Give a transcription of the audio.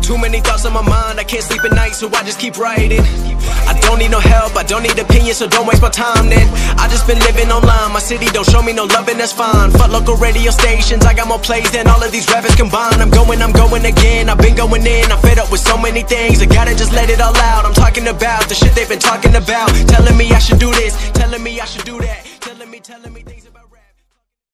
Too many thoughts on my mind, I can't sleep at night, so I just keep writing. I don't need no help, I don't need opinions, so don't waste my time then. I just been living online, my city don't show me no love and that's fine. Fuck local radio stations, I got more plays than all of these rappers combined. I'm going again, I've been going in, I'm fed up with so many things, I gotta just let it all out. I'm talking about the shit they've been talking about, telling me I should do this, telling me I should do that.